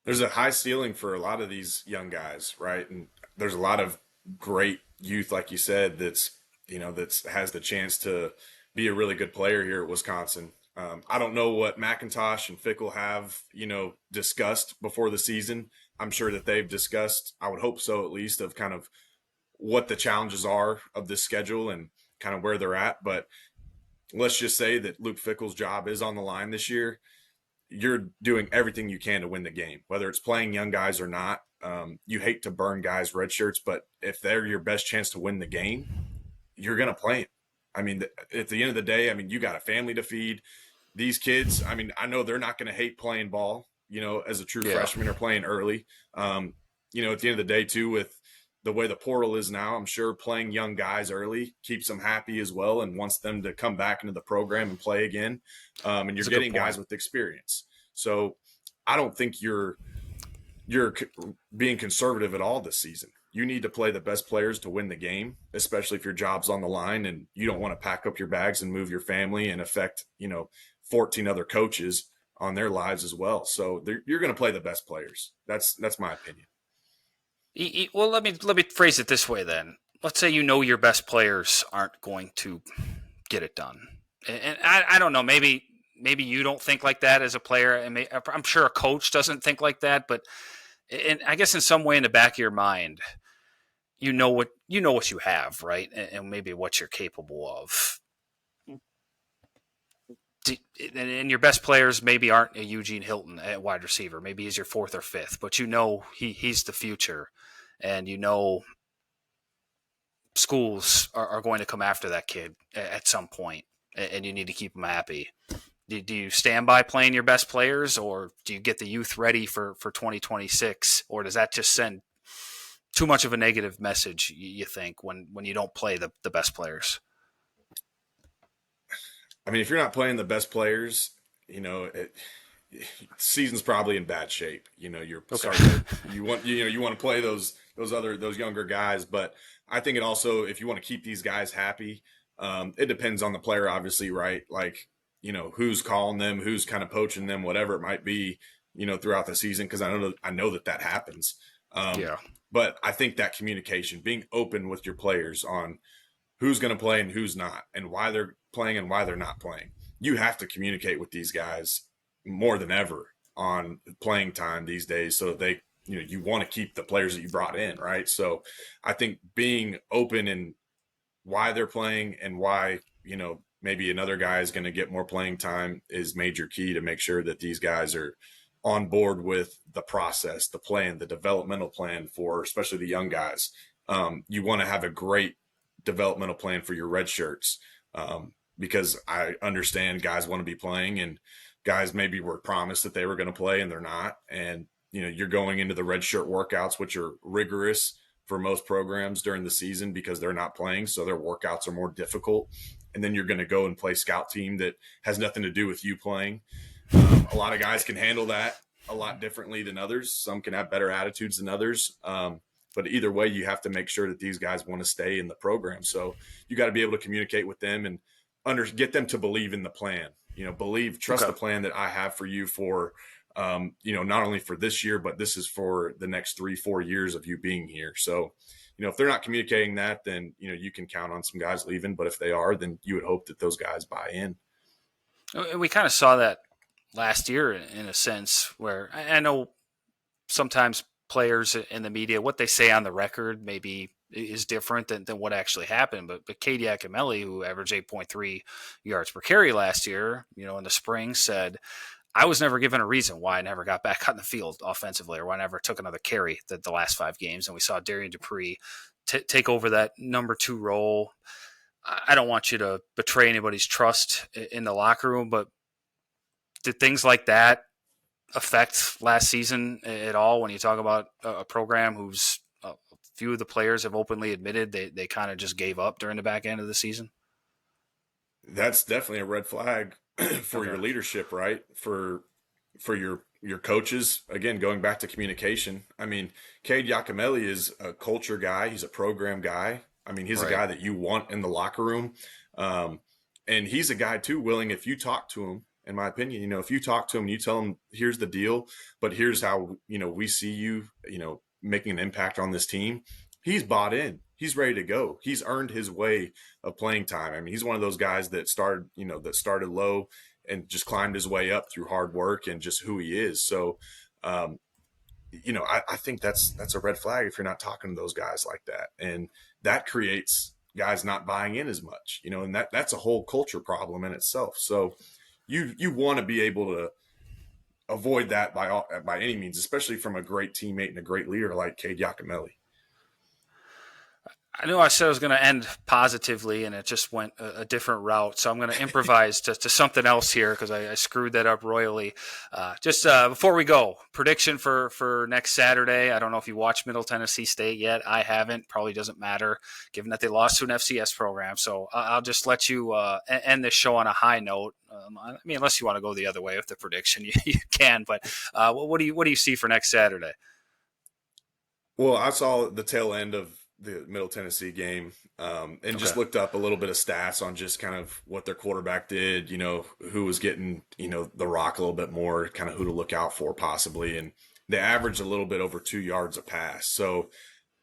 There's a high ceiling for a lot of these young guys, right? And there's a lot of great youth, like you said, that's has the chance to be a really good player here at Wisconsin. I don't know what McIntosh and Fickle have, discussed before the season. I'm sure that they've discussed, I would hope so at least, of kind of what the challenges are of this schedule and kind of where they're at. But let's just say that Luke Fickle's job is on the line this year. You're doing everything you can to win the game, whether it's playing young guys or not. You hate to burn guys red shirts, but if they're your best chance to win the game, you're going to play them. I mean, at the end of the day, I mean, you got a family to feed. These kids, I mean, I know they're not going to hate playing ball, as a true Yeah, freshman or playing early. At the end of the day, too, with the way the portal is now, I'm sure playing young guys early keeps them happy as well and wants them to come back into the program and play again. And you're that's a good getting guys point. with experience. So I don't think you're being conservative at all this season. You need to play the best players to win the game, especially if your job's on the line and you don't want to pack up your bags and move your family and affect, 14 other coaches on their lives as well. So you're going to play the best players. That's my opinion. Well, let me phrase it this way then. Let's say your best players aren't going to get it done, and I don't know. Maybe you don't think like that as a player, and I'm sure a coach doesn't think like that. But I guess in some way in the back of your mind, what you have, right, and maybe what you're capable of. And your best players maybe aren't a Eugene Hilton at wide receiver. Maybe he's your fourth or fifth, but he's the future, and schools are going to come after that kid at some point, and you need to keep them happy. Do you stand by playing your best players, or do you get the youth ready for 2026, or does that just send too much of a negative message, you think, when you don't play the best players? I mean, if you're not playing the best players, you know, it, season's probably in bad shape. You're Okay. starting to you want to play those younger guys, but I think it also, if you want to keep these guys happy, it depends on the player, obviously, right? Like, who's calling them, who's kind of poaching them, whatever it might be, throughout the season, because I know that happens. Um, Yeah. but I think that communication, being open with your players on who's going to play and who's not, and why they're playing and why they're not playing. You have to communicate with these guys more than ever on playing time these days, so that you want to keep the players that you brought in, right? So I think being open in why they're playing and why, maybe another guy is going to get more playing time is major key to make sure that these guys are on board with the process, the plan, the developmental plan for especially the young guys. You want to have a great developmental plan for your red shirts, because I understand guys want to be playing, and guys maybe were promised that they were going to play and they're not. And, you're going into the red shirt workouts, which are rigorous for most programs during the season because they're not playing. So their workouts are more difficult. And then you're going to go and play scout team that has nothing to do with you playing. A lot of guys can handle that a lot differently than others. Some can have better attitudes than others. But either way, you have to make sure that these guys want to stay in the program. So you got to be able to communicate with them and get them to believe in the plan. Trust Okay. the plan that I have for you for, not only for this year, but this is for the next 3-4 years of you being here. So, if they're not communicating that, then, you can count on some guys leaving. But if they are, then you would hope that those guys buy in. We kind of saw that last year in a sense where I know sometimes players in the media, what they say on the record maybe is different than what actually happened. But Cade Yakimelli, who averaged 8.3 yards per carry last year, in the spring, said, I was never given a reason why I never got back on the field offensively or why I never took another carry the last 5 games. And we saw Darian Dupree take over that number 2 role. I don't want you to betray anybody's trust in the locker room, but did things like that affect last season at all when you talk about a program whose a few of the players have openly admitted they kind of just gave up during the back end of the season? That's definitely a red flag for Okay. your leadership, right? For your coaches. Again, going back to communication. I mean, Cade Yakimelli is a culture guy. He's a program guy. I mean, he's a Right. guy that you want in the locker room, and he's a guy too willing. If you talk to him, in my opinion, if you talk to him, and you tell him, here's the deal, but here's how we see you, making an impact on this team. He's bought in. He's ready to go. He's earned his way of playing time. I mean, he's one of those guys that started low and just climbed his way up through hard work and just who he is. So, um, I think that's a red flag if you're not talking to those guys like that, and that creates guys not buying in as much, and that's a whole culture problem in itself. So, you want to be able to avoid that by any means, especially from a great teammate and a great leader like Cade Yakimelli. I knew I said I was going to end positively, and it just went a different route. So I'm going to improvise to something else here because I screwed that up royally. Just before we go, prediction for next Saturday. I don't know if you watched Middle Tennessee State yet. I haven't. Probably doesn't matter given that they lost to an FCS program. So I'll just let you end this show on a high note. I mean, unless you want to go the other way with the prediction, you can. But what do you see for next Saturday? Well, I saw the tail end of the Middle Tennessee game, and Okay. just looked up a little bit of stats on just kind of what their quarterback did, who was getting, the rock a little bit more, kind of who to look out for possibly. And they averaged a little bit over 2 yards a pass. So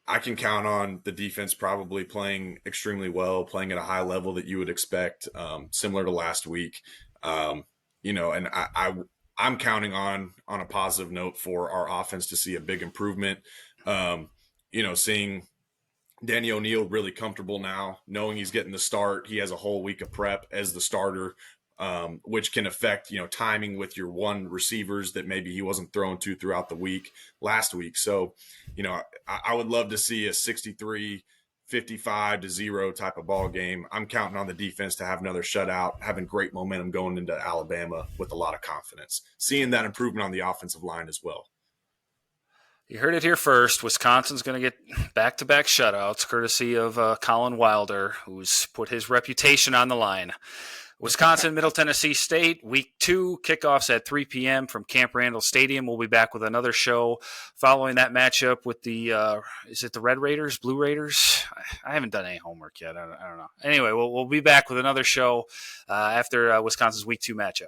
I can count on the defense probably playing extremely well, playing at a high level that you would expect, similar to last week. And I'm counting on a positive note for our offense to see a big improvement. Seeing Danny O'Neal really comfortable now, knowing he's getting the start. He has a whole week of prep as the starter, which can affect, timing with your one receivers that maybe he wasn't thrown to throughout the week last week. So, I would love to see a 63-55-0 type of ball game. I'm counting on the defense to have another shutout, having great momentum going into Alabama with a lot of confidence, seeing that improvement on the offensive line as well. You heard it here first. Wisconsin's going to get back-to-back shutouts, courtesy of Colin Wilder, who's put his reputation on the line. Wisconsin, Middle Tennessee State, week 2, kickoffs at 3 p.m. from Camp Randall Stadium. We'll be back with another show following that matchup with the, is it the Red Raiders, Blue Raiders? I haven't done any homework yet. I don't know. Anyway, we'll be back with another show after Wisconsin's week 2 matchup.